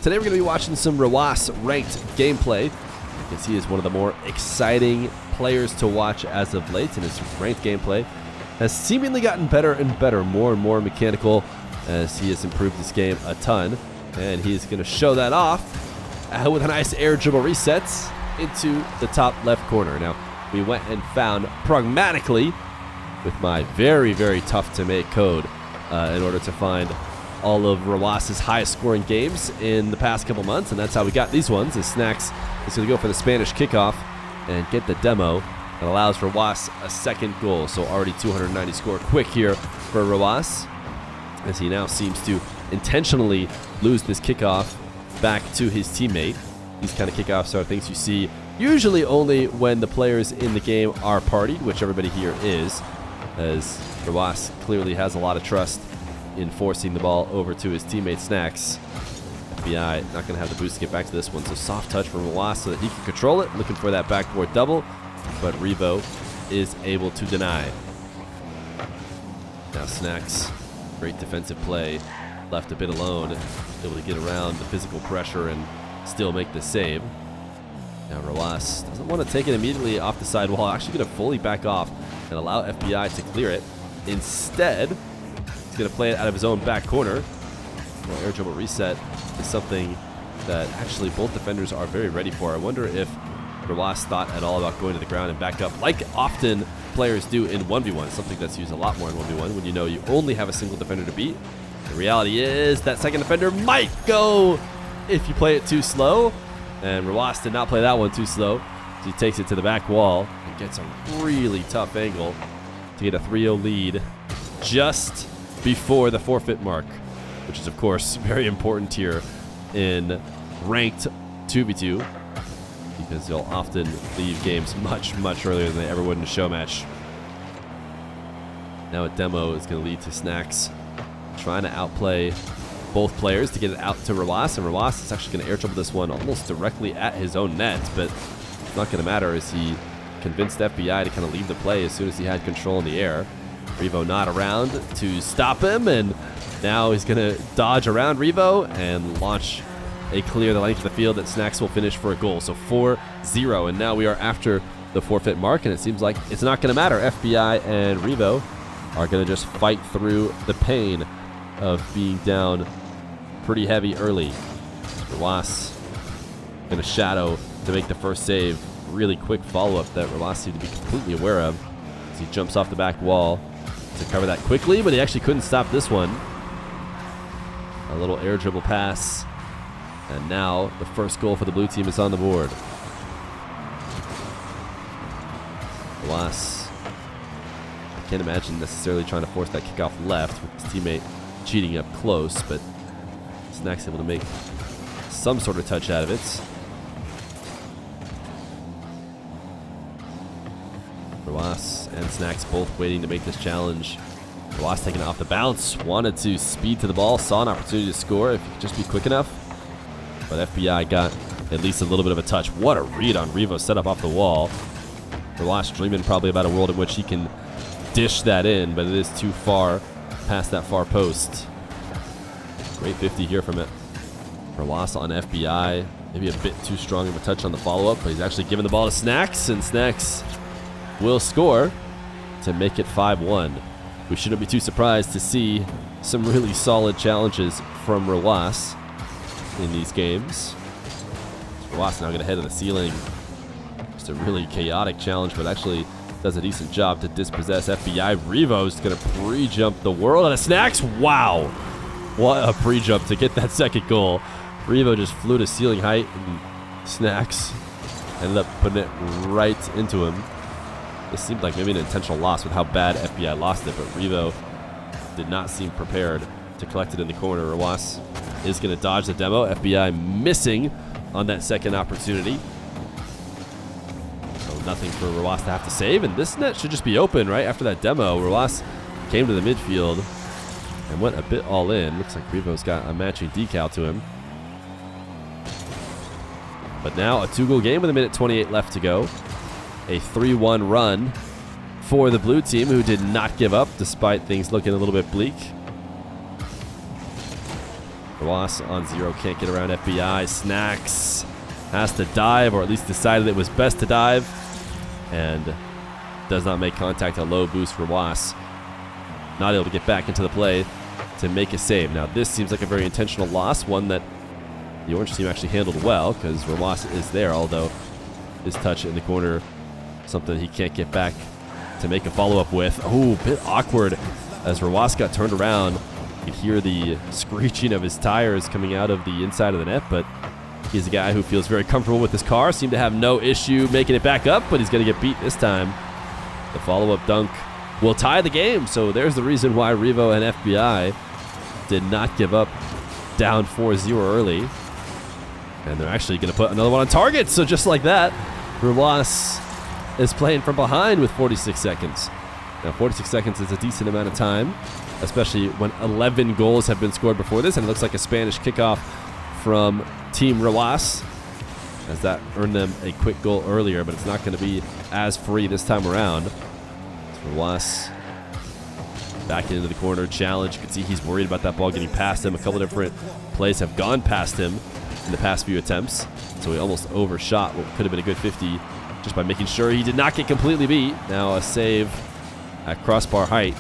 Today we're going to be watching some Rw9 ranked gameplay. You can see he's one of the more exciting players to watch as of late, and his ranked gameplay has seemingly gotten better and better, more and more mechanical as he has improved this game a ton. And he's going to show that off with a nice air dribble resets into the top left corner. Now, we went and found pragmatically with my very, very tough to make code in order to find all of Rw9's highest scoring games in the past couple months, and that's how we got these ones. As Snacks is going to go for the Spanish kickoff and get the demo that allows Rw9 a second goal. So already 290 score quick here for Rw9, as he now seems to intentionally lose this kickoff back to his teammate. These kind of kickoffs are things you see usually only when the players in the game are partied, which everybody here is, as Rw9 clearly has a lot of trust in forcing the ball over to his teammate Snacks. FBI not going to have the boost to get back to this one, so soft touch from Rw9 so that he can control it, looking for that backboard double, but Revo is able to deny. Now Snacks, great defensive play, left a bit alone, able to get around the physical pressure and still make the save. Now Rw9 doesn't want to take it immediately off the side wall, actually going to fully back off and allow FBI to clear it. Instead, he's going to play it out of his own back corner. Well, air dribble reset is something that actually both defenders are very ready for. I wonder if Rw9 thought at all about going to the ground and back up, like often players do in 1v1, something that's used a lot more in 1v1 when you know you only have a single defender to beat. The reality is that second defender might go if you play it too slow, and Rw9 did not play that one too slow. So he takes it to the back wall and gets a really tough angle to get a 3-0 lead just before the forfeit mark, which is of course very important here in ranked 2v2 because you'll often leave games much earlier than they ever would in a show match. Now a demo is going to lead to Snacks trying to outplay both players to get it out to Rw9, and Rw9 is actually going to air dribble this one almost directly at his own net, but it's not going to matter as he convinced FBI to kind of leave the play as soon as he had control in the air. Revo not around to stop him, and now he's going to dodge around Revo and launch a clear the length of the field that Snacks will finish for a goal. So 4-0, and now we are after the forfeit mark, and it seems like it's not going to matter. FBI and Revo are going to just fight through the pain of being down pretty heavy early. Rw9 going to shadow to make the first save. Really quick follow-up that Rw9 seemed to be completely aware of as he jumps off the back wall to cover that quickly, but he actually couldn't stop this one. A little air dribble pass, and now the first goal for the blue team is on the board. Rw9, I can't imagine necessarily trying to force that kickoff left with his teammate cheating up close, but Snacks able to make some sort of touch out of it. Rw9 and Snacks both waiting to make this challenge. Rw9 taking it off the bounce, wanted to speed to the ball, saw an opportunity to score if he could just be quick enough, but FBI got at least a little bit of a touch. What a read on Revo, set up off the wall. Rw9 dreaming probably about a world in which he can dish that in, but it is too far past that far post. Great 50 here from it. Rw9 on FBI, maybe a bit too strong of a touch on the follow-up, but he's actually giving the ball to Snacks, and Snacks will score to make it 5-1. We shouldn't be too surprised to see some really solid challenges from Rw9 in these games. Rw9 now going to head to the ceiling. Just a really chaotic challenge, but actually does a decent job to dispossess FBI. Revo's going to pre-jump the world out of Snacks. Wow. What a pre-jump to get that second goal. Revo just flew to ceiling height, and Snacks ended up putting it right into him. This seemed like maybe an intentional loss with how bad FBI lost it, but Revo did not seem prepared to collect it in the corner. Rw9 is going to dodge the demo. FBI missing on that second opportunity. So nothing for Rw9 to have to save, and this net should just be open right after that demo. Rw9 came to the midfield and went a bit all in. Looks like Revo's got a matching decal to him. But now a 2-goal game with a minute 28 left to go. A 3-1 run for the blue team, who did not give up despite things looking a little bit bleak. Roas on 0, can't get around FBI. Snacks has to dive, or at least decided it was best to dive, and does not make contact. A low boost for Roas. Not able to get back into the play to make a save. Now this seems like a very intentional loss, one that the orange team actually handled well, because Roas is there, although his touch in the corner, something he can't get back to make a follow-up with. Oh, a bit awkward as Roas got turned around. You could hear the screeching of his tires coming out of the inside of the net, but he's a guy who feels very comfortable with his car, seemed to have no issue making it back up, but he's going to get beat this time. The follow-up dunk will tie the game, so there's the reason why Revo and FBI did not give up down 4-0 early. And they're actually going to put another one on target, so just like that, Roas is playing from behind with 46 seconds. Now, 46 seconds is a decent amount of time, especially when 11 goals have been scored before this, and it looks like a Spanish kickoff from Team Roas, as that earned them a quick goal earlier, but it's not going to be as free this time around. So Roas back into the corner, challenge. You can see he's worried about that ball getting past him. A couple different plays have gone past him in the past few attempts, so he almost overshot what could have been a good 50 just by making sure he did not get completely beat. Now a save at crossbar height.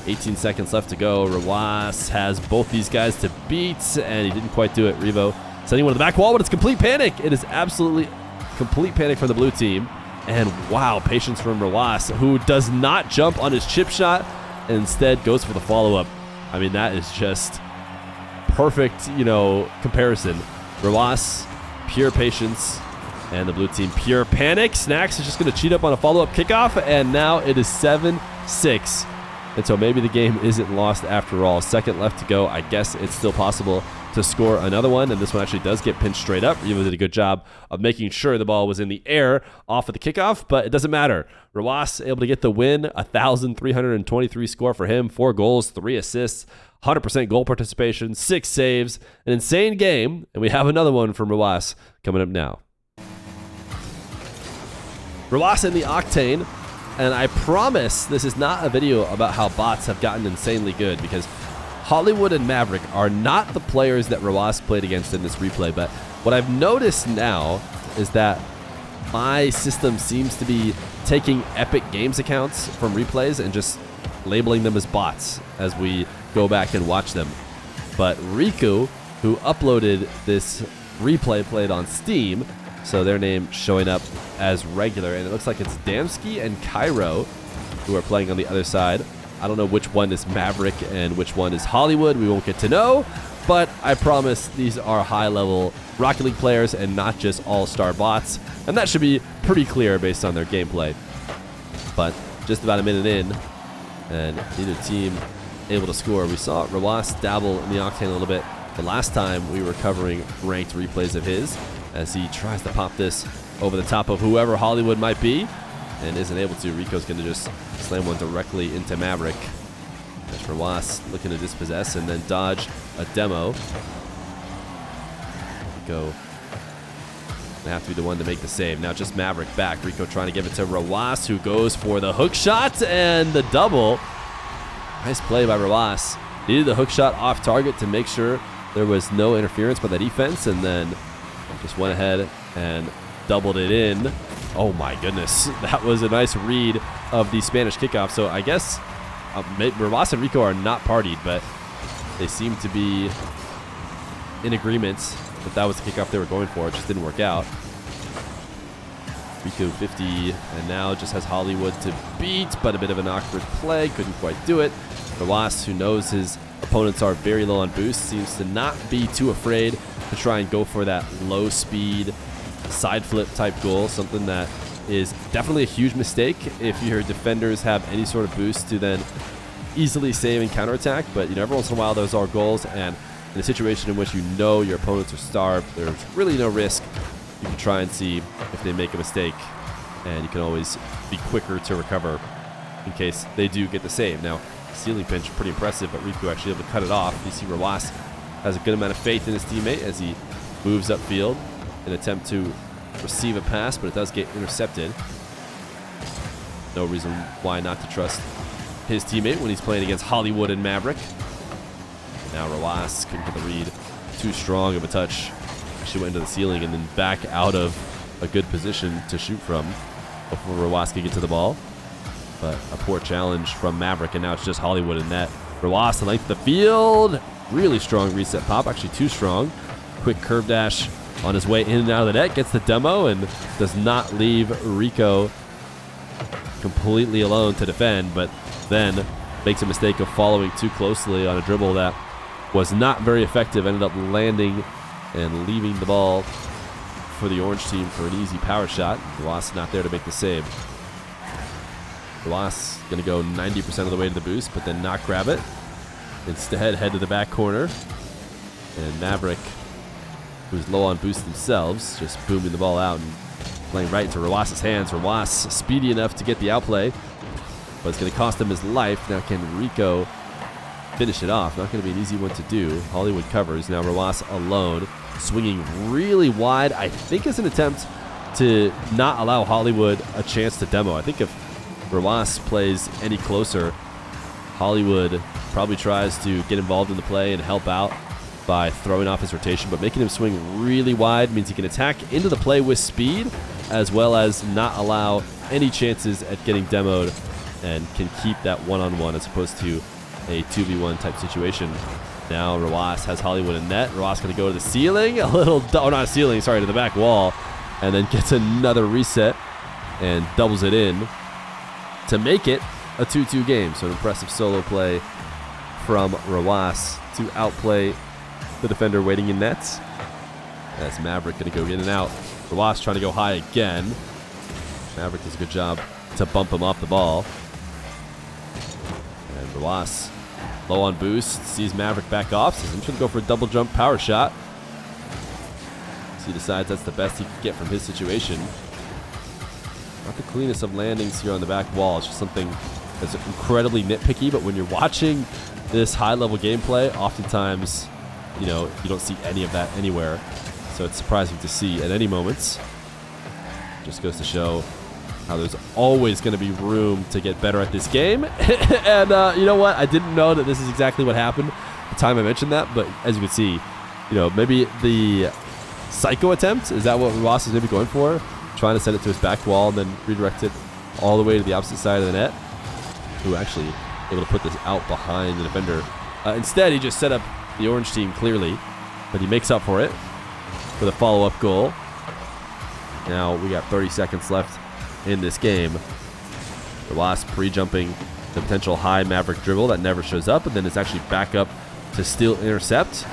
18 seconds left to go. Roas has both these guys to beat, and he didn't quite do it. Revo sending one to the back wall, but it's complete panic. It is absolutely complete panic from the blue team. And wow, patience from Roas, who does not jump on his chip shot and instead goes for the follow-up. I mean, that is just perfect, comparison. Roas, pure patience, and the blue team, pure panic. Snacks is just going to cheat up on a follow-up kickoff, and now it is 7-6. And so maybe the game isn't lost after all. Second left to go. I guess it's still possible to score another one, and this one actually does get pinched straight up. Revo did a good job of making sure the ball was in the air off of the kickoff, but it doesn't matter. Roas able to get the win, 1,323 score for him, 4 goals, 3 assists, 100% goal participation, 6 saves, an insane game, and we have another one from Roas coming up now. Roas in the Octane, and I promise this is not a video about how bots have gotten insanely good, because Hollywood and Maverick are not the players that Roas played against in this replay, but what I've noticed now is that my system seems to be taking Epic Games accounts from replays and just labeling them as bots as we go back and watch them. But Riku, who uploaded this replay, played on Steam, so their name showing up as regular, and it looks like it's Damsky and Cairo who are playing on the other side. I don't know which one is Maverick and which one is Hollywood. We won't get to know, but I promise these are high-level Rocket League players and not just all-star bots, and that should be pretty clear based on their gameplay. But just about a minute in, and neither team able to score. We saw Roas dabble in the Octane a little bit the last time we were covering ranked replays of his, as he tries to pop this over the top of whoever Hollywood might be, and isn't able to. Rico's going to just slam one directly into Maverick. As Roas looking to dispossess and then dodge a demo. Rico going to have to be the one to make the save. Now just Maverick back. Rico trying to give it to Roas, who goes for the hook shot and the double. Nice play by Roas. Needed the hook shot off target to make sure there was no interference by the defense, and then just went ahead and doubled it in. Oh my goodness, that was a nice read of the Spanish kickoff. So I guess Roas and Rico are not partied, but they seem to be in agreement that was the kickoff they were going for. It just didn't work out. Rico 50, and now just has Hollywood to beat, but a bit of an awkward play, couldn't quite do it. Roas, who knows his opponents are very low on boost, seems to not be too afraid to try and go for that low speed side flip type goal, something that is definitely a huge mistake if your defenders have any sort of boost to then easily save and counterattack. But every once in a while those are goals, and in a situation in which your opponents are starved, there's really no risk. You can try and see if they make a mistake, and you can always be quicker to recover in case they do get the save. Now, ceiling pinch, pretty impressive, but Riku actually able to cut it off. You see Roas has a good amount of faith in his teammate as he moves upfield, an attempt to receive a pass, but it does get intercepted. No reason why not to trust his teammate when he's playing against Hollywood and Maverick. Now Roas couldn't get the read too strong of a touch. She went into the ceiling and then back out of a good position to shoot from before Rw9 could get to the ball. But a poor challenge from Maverick, and now it's just Hollywood in net. Rw9 the length of the field. Really strong reset pop, actually too strong. Quick curve dash on his way in and out of the net. Gets the demo and does not leave Rico completely alone to defend, but then makes a mistake of following too closely on a dribble that was not very effective. Ended up landing and leaving the ball for the orange team for an easy power shot. Rw9 not there to make the save. Rw9 going to go 90% of the way to the boost, but then not grab it. Instead, head to the back corner. And Maverick, who's low on boost themselves, just booming the ball out and playing right into Rw9's hands. Rw9 speedy enough to get the outplay, but it's going to cost him his life. Now can Rico finish it off? Not going to be an easy one to do. Hollywood covers. Now Rw9 alone, swinging really wide. I think it's an attempt to not allow Hollywood a chance to demo. I think if Rw9 plays any closer, Hollywood probably tries to get involved in the play and help out by throwing off his rotation, but making him swing really wide means he can attack into the play with speed, as well as not allow any chances at getting demoed, and can keep that one-on-one as opposed to a 2v1 type situation. Now Rw9 has Hollywood in net. Rw9 going to go to the ceiling, a little, oh, not ceiling, sorry, to the back wall, and then gets another reset and doubles it in to make it a 2-2 game. So an impressive solo play from Rw9 to outplay the defender waiting in nets. That's Maverick going to go in and out. Rw9 trying to go high again. Maverick does a good job to bump him off the ball. And Rw9 low on boost, sees Maverick back off, says I'm just going to go for a double jump power shot. So he decides that's the best he can get from his situation. Not the cleanest of landings here on the back wall. It's just something that's incredibly nitpicky, but when you're watching this high-level gameplay, oftentimes, you know, you don't see any of that anywhere. So it's surprising to see at any moments. Just goes to show how there's always going to be room to get better at this game. And you know what? I didn't know that this is exactly what happened the time I mentioned that, but as you can see, you know, maybe the psycho attempt, is that what Ross is maybe going for? Trying to send it to his back wall and then redirect it all the way to the opposite side of the net. Who actually able to put this out behind the defender. Instead, he just set up the orange team clearly, but he makes up for it with a follow-up goal. Now we got 30 seconds left in this game. Rw9 pre-jumping the potential high Maverick dribble that never shows up, and then it's actually back up to still intercept.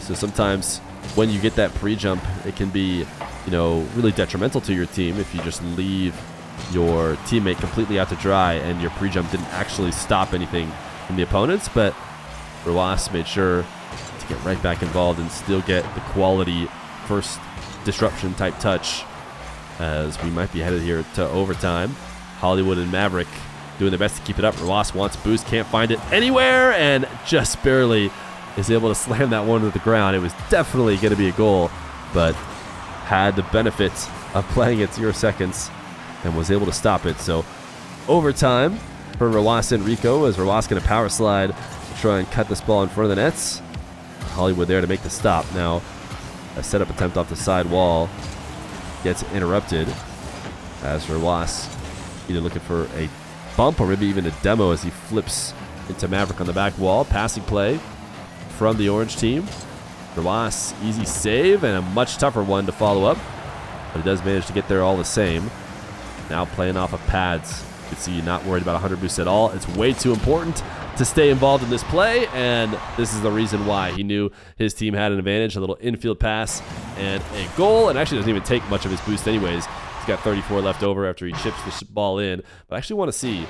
So sometimes when you get that pre-jump, it can be, you know, really detrimental to your team if you just leave your teammate completely out to dry and your pre-jump didn't actually stop anything from the opponents. But Rw9 made sure to get right back involved and still get the quality first disruption type touch, as we might be headed here to overtime. Hollywood and Maverick doing their best to keep it up. Rw9 wants boost, can't find it anywhere, and just barely is able to slam that one to the ground. It was definitely going to be a goal, but had the benefit of playing it 0 seconds and was able to stop it. So overtime for Rw9 and Rico, as Rw9 going to power slide to try and cut this ball in front of the nets. Hollywood there to make the stop. Now a setup attempt off the side wall gets interrupted as Rw9 either looking for a bump or maybe even a demo as he flips into Maverick on the back wall. Passing play from the orange team. Rw9 easy save and a much tougher one to follow up, but he does manage to get there all the same. Now playing off of pads. You can see not worried about 100 boost at all. It's way too important to stay involved in this play, and this is the reason why. He knew his team had an advantage. A little infield pass and a goal, and actually doesn't even take much of his boost anyways. He's got 34 left over after he chips the ball in. But I actually want to see,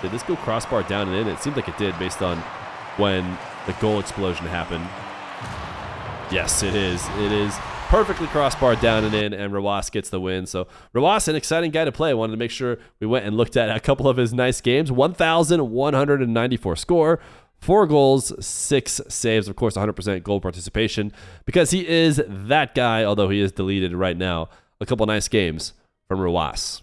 did this go crossbar down and in? It seemed like it did based on when the goal explosion happened. Yes, it is. It is perfectly crossbar down and in, and Rw9 gets the win. So Rw9, an exciting guy to play. I wanted to make sure we went and looked at a couple of his nice games. 1,194 score, 4 goals, 6 saves. Of course, 100% goal participation because he is that guy, although he is deleted right now. A couple nice games from Rw9.